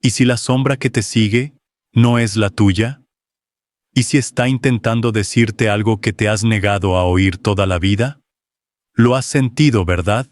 ¿Y si la sombra que te sigue no es la tuya? ¿Y si está intentando decirte algo que te has negado a oír toda la vida? Lo has sentido, ¿verdad?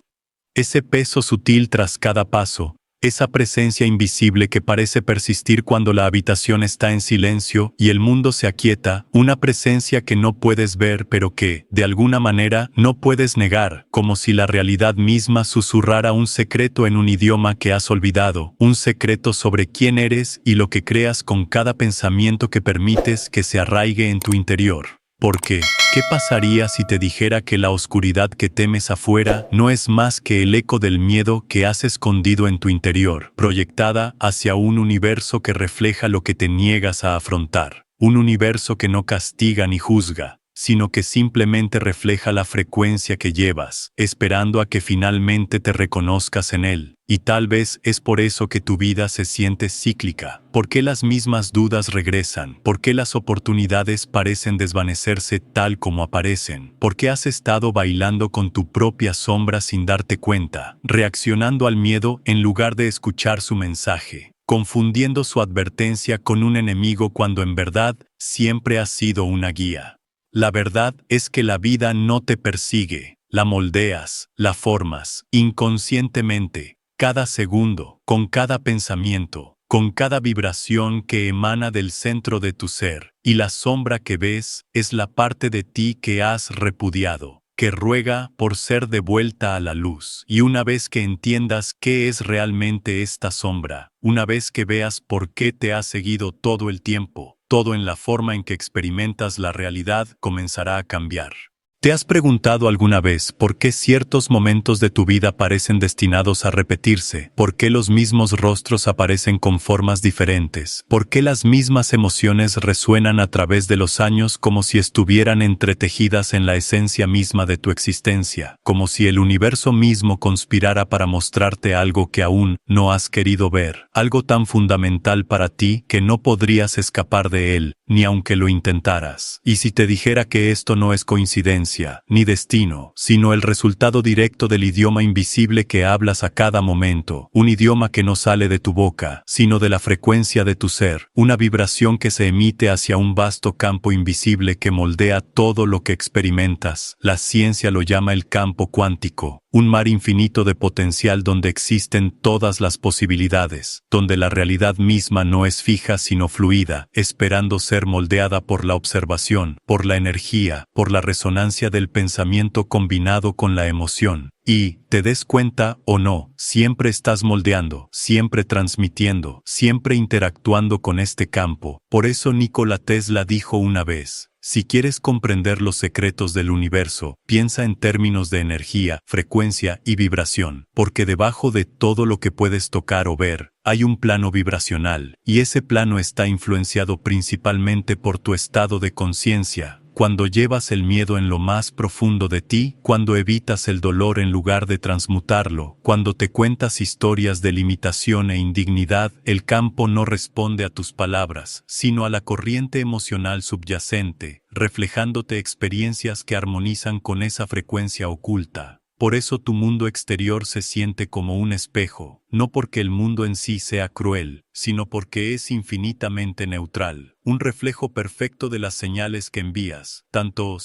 Ese peso sutil tras cada paso, esa presencia invisible que parece persistir cuando la habitación está en silencio y el mundo se aquieta, una presencia que no puedes ver pero que, de alguna manera, no puedes negar, como si la realidad misma susurrara un secreto en un idioma que has olvidado, un secreto sobre quién eres y lo que creas con cada pensamiento que permites que se arraigue en tu interior. Porque, ¿qué pasaría si te dijera que la oscuridad que temes afuera no es más que el eco del miedo que has escondido en tu interior, proyectada hacia un universo que refleja lo que te niegas a afrontar? Un universo que no castiga ni juzga, sino que simplemente refleja la frecuencia que llevas, esperando a que finalmente te reconozcas en él. Y tal vez es por eso que tu vida se siente cíclica. ¿Por qué las mismas dudas regresan? ¿Por qué las oportunidades parecen desvanecerse tal como aparecen? ¿Por qué has estado bailando con tu propia sombra sin darte cuenta, reaccionando al miedo en lugar de escuchar su mensaje, confundiendo su advertencia con un enemigo cuando en verdad siempre ha sido una guía? La verdad es que la vida no te persigue, la moldeas, la formas, inconscientemente, cada segundo, con cada pensamiento, con cada vibración que emana del centro de tu ser, y la sombra que ves es la parte de ti que has repudiado, que ruega por ser devuelta a la luz. Y una vez que entiendas qué es realmente esta sombra, una vez que veas por qué te ha seguido todo el tiempo, todo en la forma en que experimentas la realidad comenzará a cambiar. ¿Te has preguntado alguna vez por qué ciertos momentos de tu vida parecen destinados a repetirse? ¿Por qué los mismos rostros aparecen con formas diferentes? ¿Por qué las mismas emociones resuenan a través de los años como si estuvieran entretejidas en la esencia misma de tu existencia? Como si el universo mismo conspirara para mostrarte algo que aún no has querido ver, algo tan fundamental para ti que no podrías escapar de él, ni aunque lo intentaras. Y si te dijera que esto no es coincidencia, ni destino, sino el resultado directo del idioma invisible que hablas a cada momento, un idioma que no sale de tu boca, sino de la frecuencia de tu ser, una vibración que se emite hacia un vasto campo invisible que moldea todo lo que experimentas. La ciencia lo llama el campo cuántico, un mar infinito de potencial donde existen todas las posibilidades, donde la realidad misma no es fija sino fluida, esperando ser moldeada por la observación, por la energía, por la resonancia del pensamiento combinado con la emoción. Y, te des cuenta o no, siempre estás moldeando, siempre transmitiendo, siempre interactuando con este campo. Por eso Nikola Tesla dijo una vez: si quieres comprender los secretos del universo, piensa en términos de energía, frecuencia y vibración, porque debajo de todo lo que puedes tocar o ver, hay un plano vibracional, y ese plano está influenciado principalmente por tu estado de conciencia. Cuando llevas el miedo en lo más profundo de ti, cuando evitas el dolor en lugar de transmutarlo, cuando te cuentas historias de limitación e indignidad, el campo no responde a tus palabras, sino a la corriente emocional subyacente, reflejándote experiencias que armonizan con esa frecuencia oculta. Por eso tu mundo exterior se siente como un espejo, no porque el mundo en sí sea cruel, sino porque es infinitamente neutral, un reflejo perfecto de las señales que envías, tanto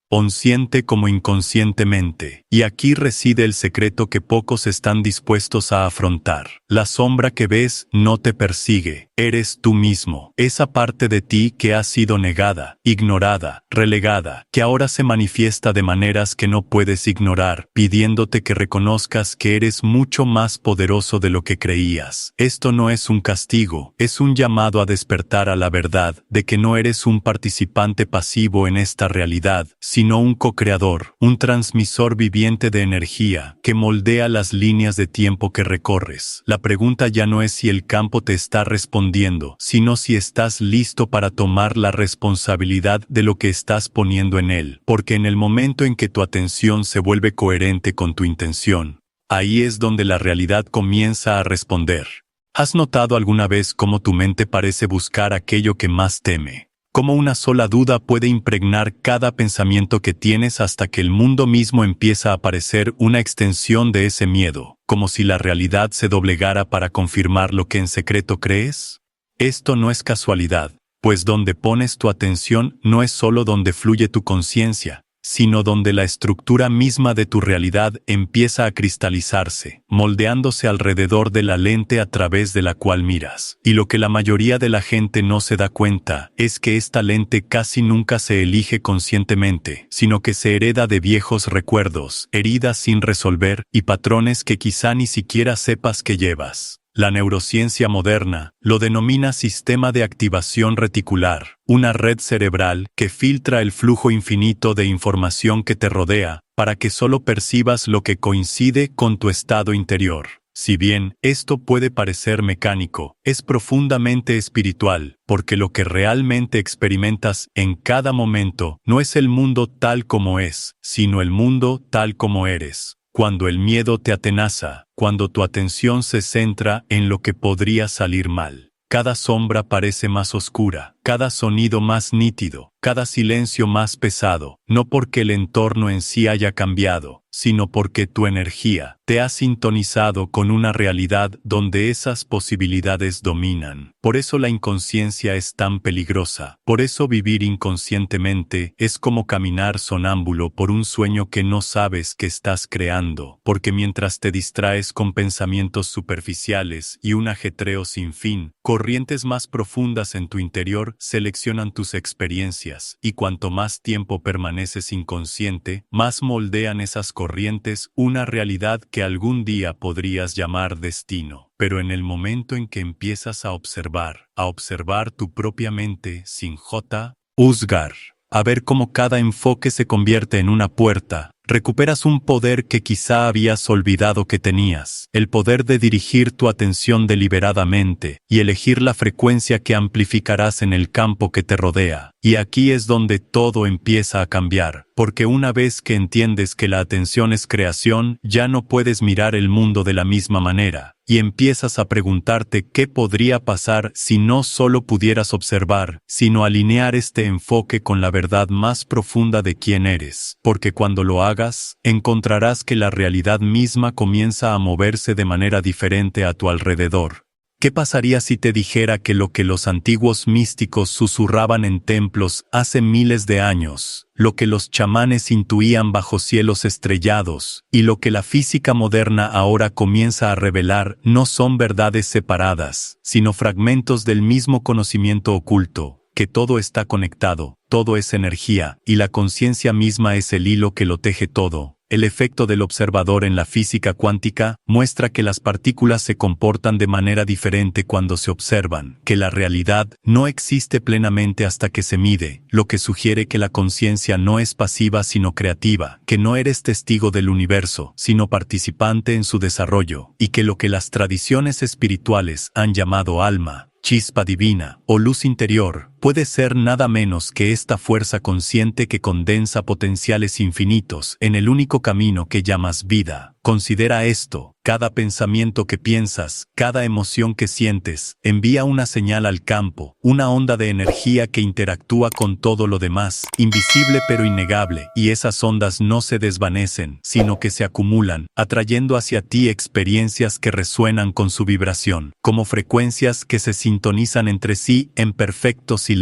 consciente como inconscientemente. Y aquí reside el secreto que pocos están dispuestos a afrontar. La sombra que ves no te persigue, eres tú mismo. Esa parte de ti que ha sido negada, ignorada, relegada, que ahora se manifiesta de maneras que no puedes ignorar, pidiéndote que reconozcas que eres mucho más poderoso de lo que creías. Esto no es un castigo, es un llamado a despertar a la verdad de que no eres un participante pasivo en esta realidad, sino un co-creador, un transmisor viviente de energía que moldea las líneas de tiempo que recorres. La pregunta ya no es si el campo te está respondiendo, sino si estás listo para tomar la responsabilidad de lo que estás poniendo en él, porque en el momento en que tu atención se vuelve coherente con tu intención, ahí es donde la realidad comienza a responder. ¿Has notado alguna vez cómo tu mente parece buscar aquello que más teme? Cómo una sola duda puede impregnar cada pensamiento que tienes hasta que el mundo mismo empieza a parecer una extensión de ese miedo. como si la realidad se doblegara para confirmar lo que en secreto crees? Esto no es casualidad, pues donde pones tu atención no es solo donde fluye tu conciencia, sino donde la estructura misma de tu realidad empieza a cristalizarse, moldeándose alrededor de la lente a través de la cual miras. Y lo que la mayoría de la gente no se da cuenta es que esta lente casi nunca se elige conscientemente, sino que se hereda de viejos recuerdos, heridas sin resolver y patrones que quizá ni siquiera sepas que llevas. La neurociencia moderna lo denomina sistema de activación reticular, una red cerebral que filtra el flujo infinito de información que te rodea, para que solo percibas lo que coincide con tu estado interior. Si bien esto puede parecer mecánico, es profundamente espiritual, porque lo que realmente experimentas en cada momento no es el mundo tal como es, sino el mundo tal como eres. Cuando el miedo te atenaza, cuando tu atención se centra en lo que podría salir mal. Cada sombra parece más oscura, cada sonido más nítido, cada silencio más pesado, no porque el entorno en sí haya cambiado, sino porque tu energía te ha sintonizado con una realidad donde esas posibilidades dominan. Por eso la inconsciencia es tan peligrosa. Por eso vivir inconscientemente es como caminar sonámbulo por un sueño que no sabes que estás creando, porque mientras te distraes con pensamientos superficiales y un ajetreo sin fin, corrientes más profundas en tu interior seleccionan tus experiencias, y cuanto más tiempo permaneces inconsciente, más moldean esas corrientes una realidad que algún día podrías llamar destino. Pero en el momento en que empiezas a observar tu propia mente sin juzgar, a ver cómo cada enfoque se convierte en una puerta, recuperas un poder que quizá habías olvidado que tenías, el poder de dirigir tu atención deliberadamente y elegir la frecuencia que amplificarás en el campo que te rodea. Y aquí es donde todo empieza a cambiar, porque una vez que entiendes que la atención es creación, ya no puedes mirar el mundo de la misma manera, y empiezas a preguntarte qué podría pasar si no solo pudieras observar, sino alinear este enfoque con la verdad más profunda de quién eres, porque cuando lo hagas, encontrarás que la realidad misma comienza a moverse de manera diferente a tu alrededor. ¿Qué pasaría si te dijera que lo que los antiguos místicos susurraban en templos hace miles de años, lo que los chamanes intuían bajo cielos estrellados, y lo que la física moderna ahora comienza a revelar no son verdades separadas, sino fragmentos del mismo conocimiento oculto, que todo está conectado, todo es energía, y la conciencia misma es el hilo que lo teje todo? El efecto del observador en la física cuántica muestra que las partículas se comportan de manera diferente cuando se observan, que la realidad no existe plenamente hasta que se mide, lo que sugiere que la conciencia no es pasiva sino creativa, que no eres testigo del universo, sino participante en su desarrollo, y que lo que las tradiciones espirituales han llamado alma, chispa divina o luz interior, puede ser nada menos que esta fuerza consciente que condensa potenciales infinitos en el único camino que llamas vida. Considera esto: cada pensamiento que piensas, cada emoción que sientes, envía una señal al campo, una onda de energía que interactúa con todo lo demás, invisible pero innegable, y esas ondas no se desvanecen, sino que se acumulan, atrayendo hacia ti experiencias que resuenan con su vibración, como frecuencias que se sintonizan entre sí en perfecto silencio.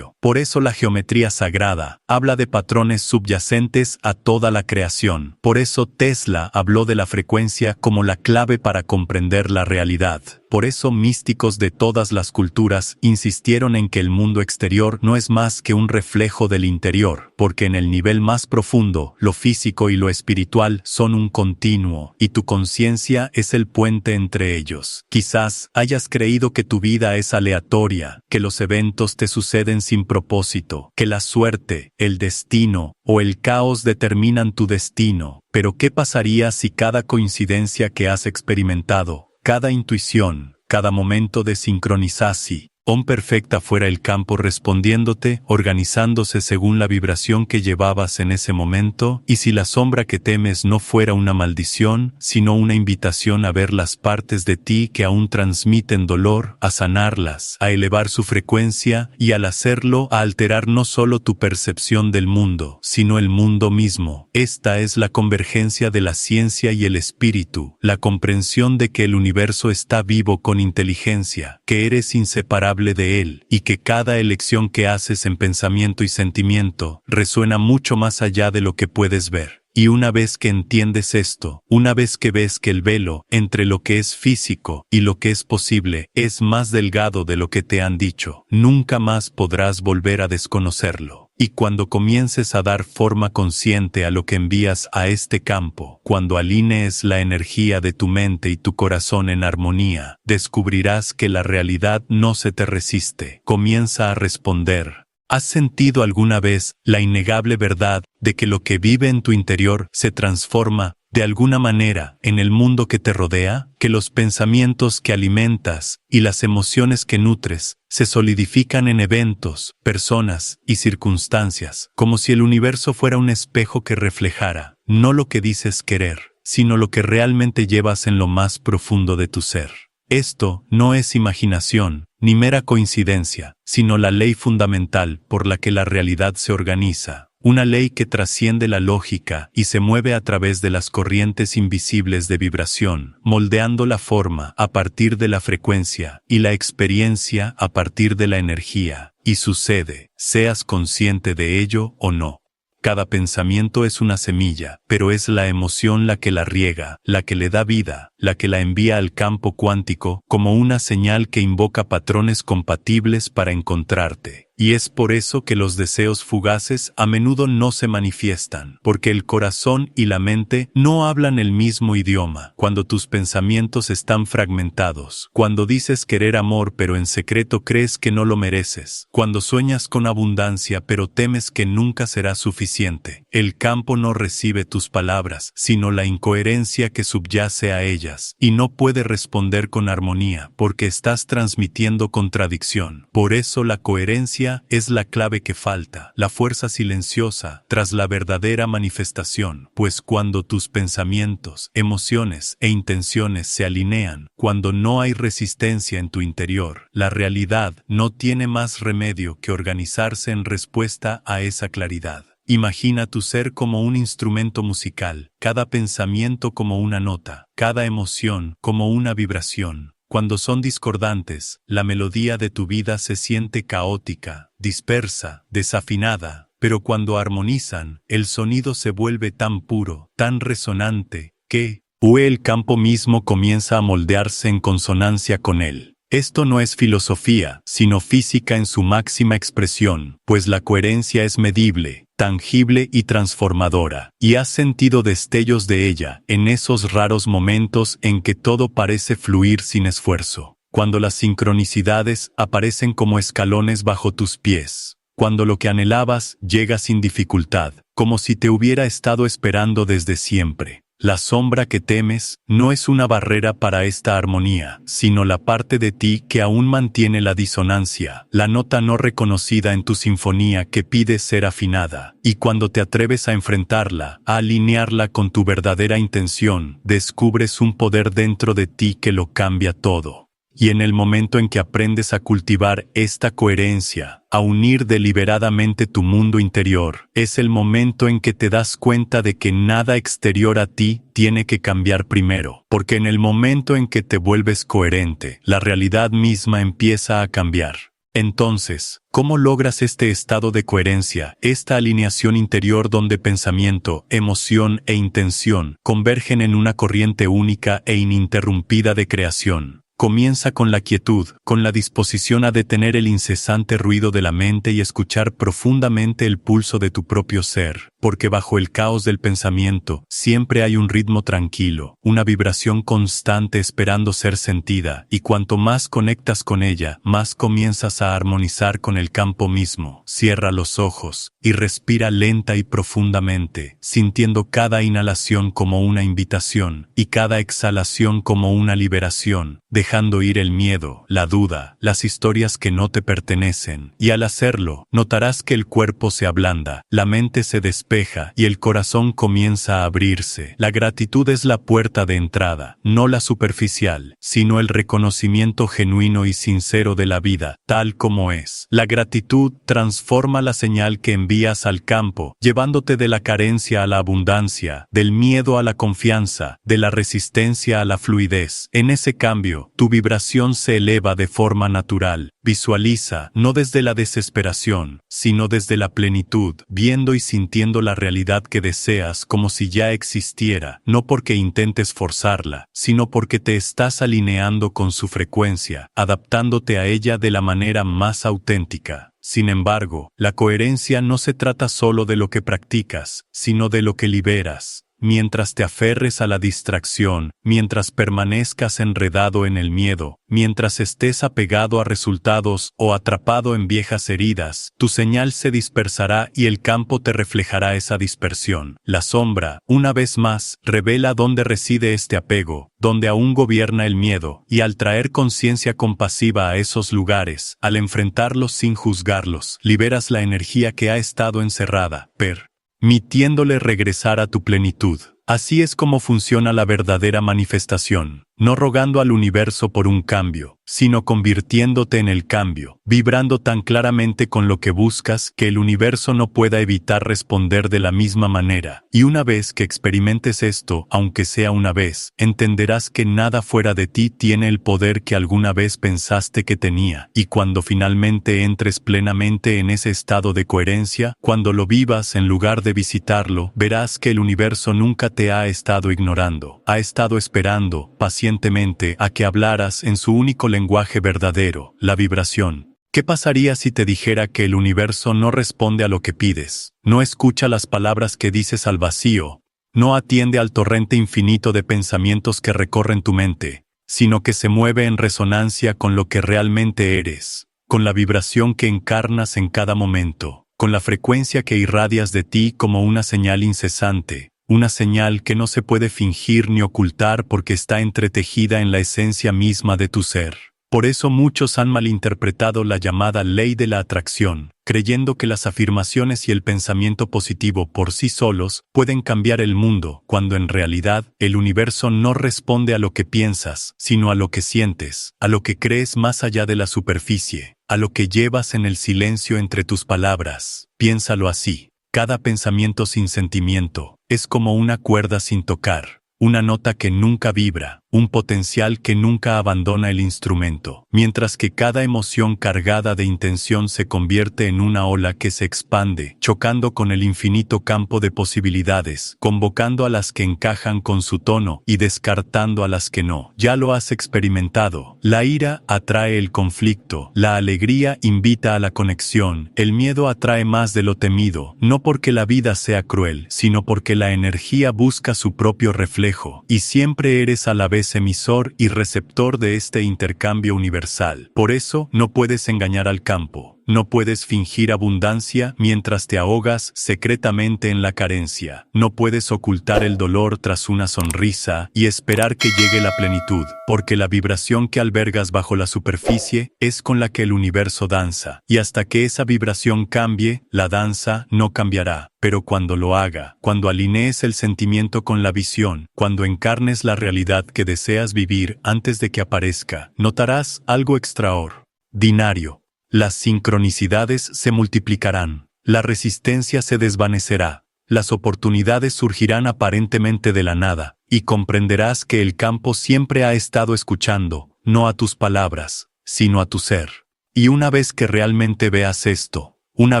Por eso la geometría sagrada habla de patrones subyacentes a toda la creación. Por eso Tesla habló de la frecuencia como la clave para comprender la realidad. Por eso místicos de todas las culturas insistieron en que el mundo exterior no es más que un reflejo del interior, porque en el nivel más profundo, lo físico y lo espiritual son un continuo, y tu conciencia es el puente entre ellos. Quizás hayas creído que tu vida es aleatoria, que los eventos te suceden sin propósito, que la suerte, el destino o el caos determinan tu destino. Pero ¿qué pasaría si cada coincidencia que has experimentado, cada intuición, cada momento de sincronización, Om perfecta fuera el campo respondiéndote, organizándose según la vibración que llevabas en ese momento, y si la sombra que temes no fuera una maldición, sino una invitación a ver las partes de ti que aún transmiten dolor, a sanarlas, a elevar su frecuencia, y al hacerlo, a alterar no solo tu percepción del mundo, sino el mundo mismo. Esta es la convergencia de la ciencia y el espíritu, la comprensión de que el universo está vivo con inteligencia, que eres inseparable de él, y que cada elección que haces en pensamiento y sentimiento resuena mucho más allá de lo que puedes ver. Y una vez que entiendes esto, una vez que ves que el velo entre lo que es físico y lo que es posible es más delgado de lo que te han dicho, nunca más podrás volver a desconocerlo. Y cuando comiences a dar forma consciente a lo que envías a este campo, cuando alinees la energía de tu mente y tu corazón en armonía, descubrirás que la realidad no se te resiste, comienza a responder. ¿Has sentido alguna vez la innegable verdad de que lo que vive en tu interior se transforma, de alguna manera, en el mundo que te rodea? Que los pensamientos que alimentas y las emociones que nutres se solidifican en eventos, personas y circunstancias, como si el universo fuera un espejo que reflejara, no lo que dices querer, sino lo que realmente llevas en lo más profundo de tu ser. Esto no es imaginación, ni mera coincidencia, sino la ley fundamental por la que la realidad se organiza, una ley que trasciende la lógica y se mueve a través de las corrientes invisibles de vibración, moldeando la forma a partir de la frecuencia y la experiencia a partir de la energía, y sucede, seas consciente de ello o no. Cada pensamiento es una semilla, pero es la emoción la que la riega, la que le da vida, la que la envía al campo cuántico como una señal que invoca patrones compatibles para encontrarte. Y es por eso que los deseos fugaces a menudo no se manifiestan, porque el corazón y la mente no hablan el mismo idioma. Cuando tus pensamientos están fragmentados, cuando dices querer amor pero en secreto crees que no lo mereces, cuando sueñas con abundancia pero temes que nunca será suficiente, el campo no recibe tus palabras, sino la incoherencia que subyace a ellas, y no puede responder con armonía, porque estás transmitiendo contradicción. Por eso la coherencia es la clave que falta, la fuerza silenciosa tras la verdadera manifestación, pues cuando tus pensamientos, emociones e intenciones se alinean, cuando no hay resistencia en tu interior, la realidad no tiene más remedio que organizarse en respuesta a esa claridad. Imagina tu ser como un instrumento musical, cada pensamiento como una nota, cada emoción como una vibración. Cuando son discordantes, la melodía de tu vida se siente caótica, dispersa, desafinada, pero cuando armonizan, el sonido se vuelve tan puro, tan resonante, que el campo mismo comienza a moldearse en consonancia con él. Esto no es filosofía, sino física en su máxima expresión, pues la coherencia es medible, tangible y transformadora, y has sentido destellos de ella en esos raros momentos en que todo parece fluir sin esfuerzo, cuando las sincronicidades aparecen como escalones bajo tus pies, cuando lo que anhelabas llega sin dificultad, como si te hubiera estado esperando desde siempre. La sombra que temes no es una barrera para esta armonía, sino la parte de ti que aún mantiene la disonancia, la nota no reconocida en tu sinfonía que pide ser afinada. Y cuando te atreves a enfrentarla, a alinearla con tu verdadera intención, descubres un poder dentro de ti que lo cambia todo. Y en el momento en que aprendes a cultivar esta coherencia, a unir deliberadamente tu mundo interior, es el momento en que te das cuenta de que nada exterior a ti tiene que cambiar primero, porque en el momento en que te vuelves coherente, la realidad misma empieza a cambiar. Entonces, ¿cómo logras este estado de coherencia, esta alineación interior donde pensamiento, emoción e intención convergen en una corriente única e ininterrumpida de creación? Comienza con la quietud, con la disposición a detener el incesante ruido de la mente y escuchar profundamente el pulso de tu propio ser. porque bajo el caos del pensamiento siempre hay un ritmo tranquilo, una vibración constante esperando ser sentida, y cuanto más conectas con ella, más comienzas a armonizar con el campo mismo. Cierra los ojos y respira lenta y profundamente, sintiendo cada inhalación como una invitación y cada exhalación como una liberación, dejando ir el miedo, la duda, las historias que no te pertenecen, y al hacerlo, notarás que el cuerpo se ablanda, la mente se despeja y el corazón comienza a abrirse. La gratitud es la puerta de entrada, no la superficial, sino el reconocimiento genuino y sincero de la vida, tal como es. La gratitud transforma la señal que envías al campo, llevándote de la carencia a la abundancia, del miedo a la confianza, de la resistencia a la fluidez. En ese cambio, tu vibración se eleva de forma natural. Visualiza, no desde la desesperación, sino desde la plenitud, viendo y sintiendo la realidad que deseas como si ya existiera, no porque intentes forzarla, sino porque te estás alineando con su frecuencia, adaptándote a ella de la manera más auténtica. Sin embargo, la coherencia no se trata solo de lo que practicas, sino de lo que liberas. Mientras te aferres a la distracción, mientras permanezcas enredado en el miedo, mientras estés apegado a resultados o atrapado en viejas heridas, tu señal se dispersará y el campo te reflejará esa dispersión. La sombra, una vez más, revela dónde reside este apego, donde aún gobierna el miedo, y al traer conciencia compasiva a esos lugares, al enfrentarlos sin juzgarlos, liberas la energía que ha estado encerrada, permitiéndole regresar a tu plenitud. Así es como funciona la verdadera manifestación, no rogando al universo por un cambio, sino convirtiéndote en el cambio, vibrando tan claramente con lo que buscas que el universo no pueda evitar responder de la misma manera. Y una vez que experimentes esto, aunque sea una vez, entenderás que nada fuera de ti tiene el poder que alguna vez pensaste que tenía. Y cuando finalmente entres plenamente en ese estado de coherencia, cuando lo vivas en lugar de visitarlo, verás que el universo nunca te ha estado ignorando, ha estado esperando pacientemente a que hablaras en su único lenguaje verdadero, la vibración. ¿Qué pasaría si te dijera que el universo no responde a lo que pides, no escucha las palabras que dices al vacío, no atiende al torrente infinito de pensamientos que recorren tu mente, sino que se mueve en resonancia con lo que realmente eres, con la vibración que encarnas en cada momento, con la frecuencia que irradias de ti como una señal incesante? Una señal que no se puede fingir ni ocultar porque está entretejida en la esencia misma de tu ser. Por eso muchos han malinterpretado la llamada ley de la atracción, creyendo que las afirmaciones y el pensamiento positivo por sí solos pueden cambiar el mundo, cuando en realidad el universo no responde a lo que piensas, sino a lo que sientes, a lo que crees más allá de la superficie, a lo que llevas en el silencio entre tus palabras. Piénsalo así. Cada pensamiento sin sentimiento es como una cuerda sin tocar, una nota que nunca vibra, un potencial que nunca abandona el instrumento, mientras que cada emoción cargada de intención se convierte en una ola que se expande, chocando con el infinito campo de posibilidades, convocando a las que encajan con su tono y descartando a las que no. Ya lo has experimentado. La ira atrae el conflicto, la alegría invita a la conexión, el miedo atrae más de lo temido, no porque la vida sea cruel, sino porque la energía busca su propio reflejo, y siempre eres a la vez emisor y receptor de este intercambio universal. Por eso, no puedes engañar al campo. No puedes fingir abundancia mientras te ahogas secretamente en la carencia. No puedes ocultar el dolor tras una sonrisa y esperar que llegue la plenitud, porque la vibración que albergas bajo la superficie es con la que el universo danza, y hasta que esa vibración cambie, la danza no cambiará. Pero cuando lo haga, cuando alinees el sentimiento con la visión, cuando encarnes la realidad que deseas vivir antes de que aparezca, notarás algo extraordinario. Las sincronicidades se multiplicarán, la resistencia se desvanecerá, las oportunidades surgirán aparentemente de la nada, y comprenderás que el campo siempre ha estado escuchando, no a tus palabras, sino a tu ser. Y una vez que realmente veas esto, una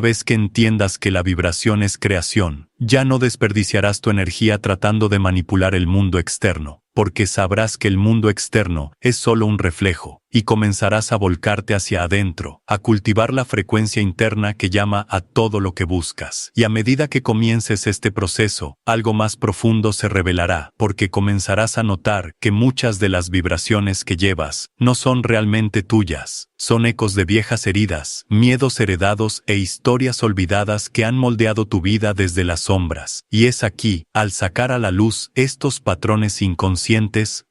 vez que entiendas que la vibración es creación, Ya no desperdiciarás tu energía tratando de manipular el mundo externo, porque sabrás que el mundo externo es solo un reflejo, y comenzarás a volcarte hacia adentro, a cultivar la frecuencia interna que llama a todo lo que buscas. Y a medida que comiences este proceso, algo más profundo se revelará, porque comenzarás a notar que muchas de las vibraciones que llevas no son realmente tuyas, son ecos de viejas heridas, miedos heredados e historias olvidadas que han moldeado tu vida desde las sombras. Y es aquí, al sacar a la luz estos patrones inconscientes,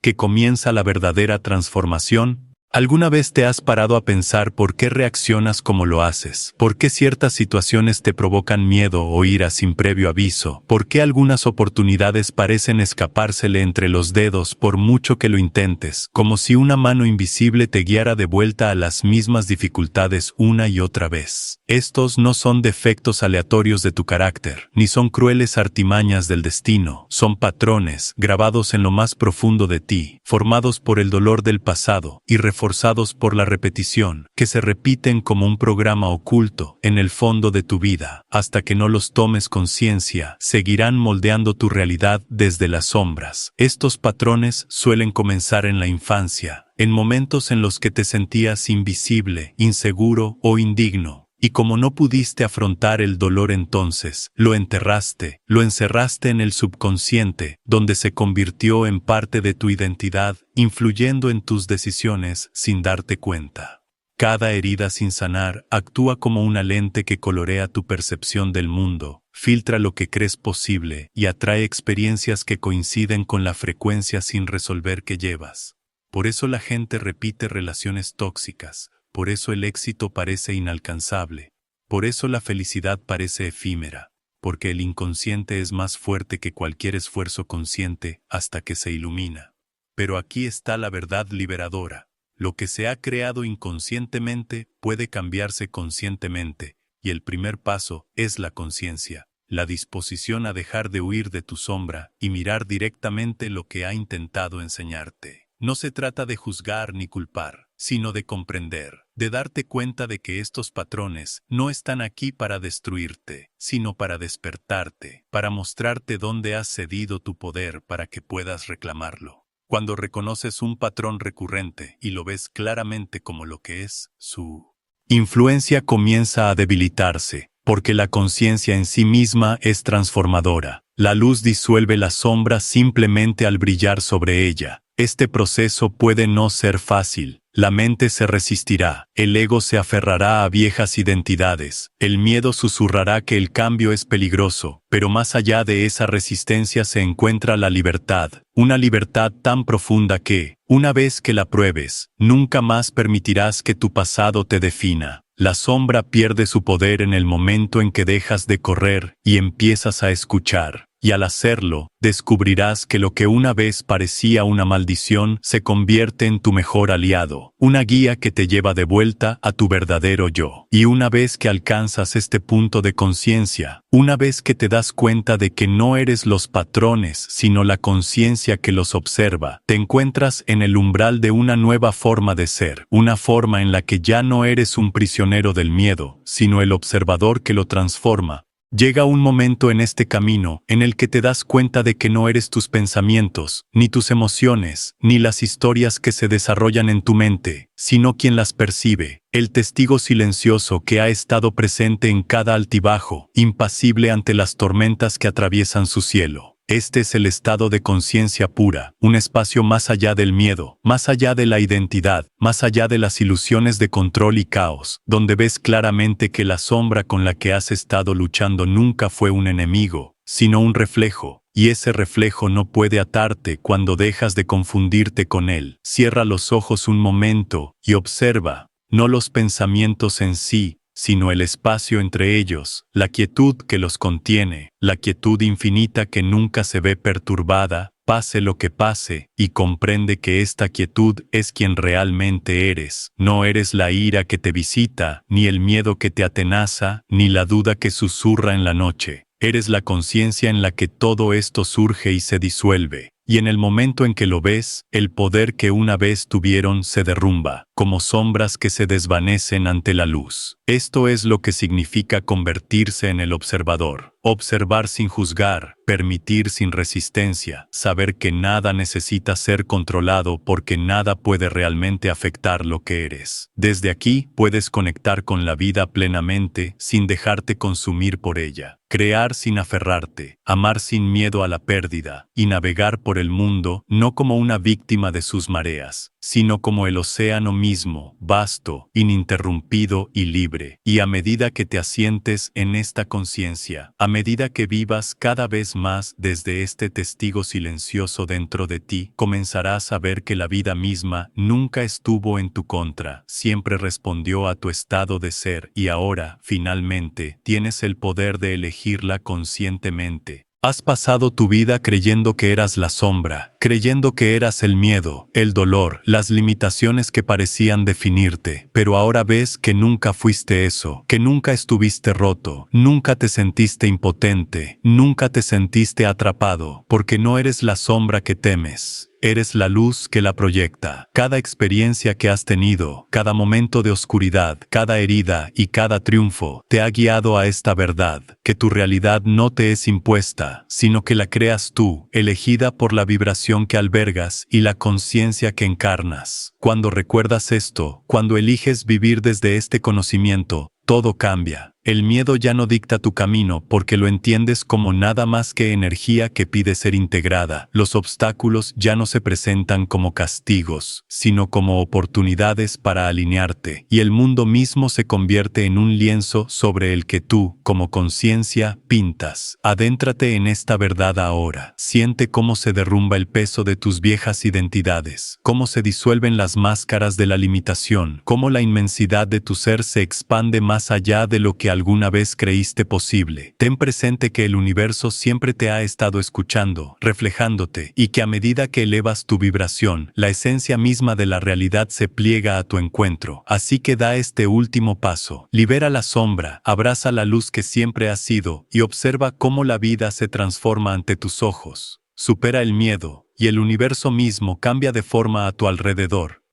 que comienza la verdadera transformación. ¿Alguna vez te has parado a pensar por qué reaccionas como lo haces? ¿Por qué ciertas situaciones te provocan miedo o ira sin previo aviso? ¿Por qué algunas oportunidades parecen escapársele entre los dedos por mucho que lo intentes, como si una mano invisible te guiara de vuelta a las mismas dificultades una y otra vez? Estos no son defectos aleatorios de tu carácter, ni son crueles artimañas del destino, son patrones grabados en lo más profundo de ti, formados por el dolor del pasado y reforzados por la repetición, que se repiten como un programa oculto en el fondo de tu vida. Hasta que no los tomes conciencia, seguirán moldeando tu realidad desde las sombras. Estos patrones suelen comenzar en la infancia, en momentos en los que te sentías invisible, inseguro o indigno. Y como no pudiste afrontar el dolor entonces, lo enterraste, lo encerraste en el subconsciente, donde se convirtió en parte de tu identidad, influyendo en tus decisiones sin darte cuenta. Cada herida sin sanar actúa como una lente que colorea tu percepción del mundo, filtra lo que crees posible y atrae experiencias que coinciden con la frecuencia sin resolver que llevas. Por eso la gente repite relaciones tóxicas. Por eso el éxito parece inalcanzable, por eso la felicidad parece efímera, porque el inconsciente es más fuerte que cualquier esfuerzo consciente hasta que se ilumina. Pero aquí está la verdad liberadora. Lo que se ha creado inconscientemente puede cambiarse conscientemente, y el primer paso es la conciencia, la disposición a dejar de huir de tu sombra y mirar directamente lo que ha intentado enseñarte. No se trata de juzgar ni culpar, sino de comprender, de darte cuenta de que estos patrones no están aquí para destruirte, sino para despertarte, para mostrarte dónde has cedido tu poder para que puedas reclamarlo. Cuando reconoces un patrón recurrente y lo ves claramente como lo que es, su influencia comienza a debilitarse, porque la conciencia en sí misma es transformadora. La luz disuelve la sombra simplemente al brillar sobre ella. Este proceso puede no ser fácil. La mente se resistirá, el ego se aferrará a viejas identidades, el miedo susurrará que el cambio es peligroso, pero más allá de esa resistencia se encuentra la libertad, una libertad tan profunda que, una vez que la pruebes, nunca más permitirás que tu pasado te defina. La sombra pierde su poder en el momento en que dejas de correr y empiezas a escuchar. Y al hacerlo, descubrirás que lo que una vez parecía una maldición se convierte en tu mejor aliado, una guía que te lleva de vuelta a tu verdadero yo. Y una vez que alcanzas este punto de conciencia, una vez que te das cuenta de que no eres los patrones, sino la conciencia que los observa, te encuentras en el umbral de una nueva forma de ser, una forma en la que ya no eres un prisionero del miedo, sino el observador que lo transforma. Llega un momento en este camino en el que te das cuenta de que no eres tus pensamientos, ni tus emociones, ni las historias que se desarrollan en tu mente, sino quien las percibe, el testigo silencioso que ha estado presente en cada altibajo, impasible ante las tormentas que atraviesan su cielo. Este es el estado de conciencia pura, un espacio más allá del miedo, más allá de la identidad, más allá de las ilusiones de control y caos, donde ves claramente que la sombra con la que has estado luchando nunca fue un enemigo, sino un reflejo, y ese reflejo no puede atarte cuando dejas de confundirte con él. Cierra los ojos un momento y observa, no los pensamientos en sí, sino el espacio entre ellos, la quietud que los contiene, la quietud infinita que nunca se ve perturbada, pase lo que pase, y comprende que esta quietud es quien realmente eres. No eres la ira que te visita, ni el miedo que te atenaza, ni la duda que susurra en la noche. Eres la conciencia en la que todo esto surge y se disuelve. Y en el momento en que lo ves, el poder que una vez tuvieron se derrumba, como sombras que se desvanecen ante la luz. Esto es lo que significa convertirse en el observador. Observar sin juzgar, permitir sin resistencia, saber que nada necesita ser controlado porque nada puede realmente afectar lo que eres. Desde aquí puedes conectar con la vida plenamente sin dejarte consumir por ella. Crear sin aferrarte, amar sin miedo a la pérdida, y navegar por el mundo no como una víctima de sus mareas, sino como el océano mismo, vasto, ininterrumpido y libre. Y a medida que te asientes en esta conciencia, a medida que vivas cada vez más desde este testigo silencioso dentro de ti, comenzarás a ver que la vida misma nunca estuvo en tu contra, siempre respondió a tu estado de ser y ahora, finalmente, tienes el poder de elegirla conscientemente. Has pasado tu vida creyendo que eras la sombra, creyendo que eras el miedo, el dolor, las limitaciones que parecían definirte, pero ahora ves que nunca fuiste eso, que nunca estuviste roto, nunca te sentiste impotente, nunca te sentiste atrapado, porque no eres la sombra que temes. Eres la luz que la proyecta. Cada experiencia que has tenido, cada momento de oscuridad, cada herida y cada triunfo, te ha guiado a esta verdad, que tu realidad no te es impuesta, sino que la creas tú, elegida por la vibración que albergas y la conciencia que encarnas. Cuando recuerdas esto, cuando eliges vivir desde este conocimiento, todo cambia. El miedo ya no dicta tu camino porque lo entiendes como nada más que energía que pide ser integrada. Los obstáculos ya no se presentan como castigos, sino como oportunidades para alinearte, y el mundo mismo se convierte en un lienzo sobre el que tú, como conciencia, pintas. Adéntrate en esta verdad ahora. Siente cómo se derrumba el peso de tus viejas identidades, cómo se disuelven las máscaras de la limitación, cómo la inmensidad de tu ser se expande más allá de lo que alguna vez creíste posible. Ten presente que el universo siempre te ha estado escuchando, reflejándote, y que a medida que elevas tu vibración, la esencia misma de la realidad se pliega a tu encuentro. Así que da este último paso. Libera la sombra, abraza la luz que siempre has sido, y observa cómo la vida se transforma ante tus ojos. Supera el miedo, y el universo mismo cambia de forma a tu alrededor.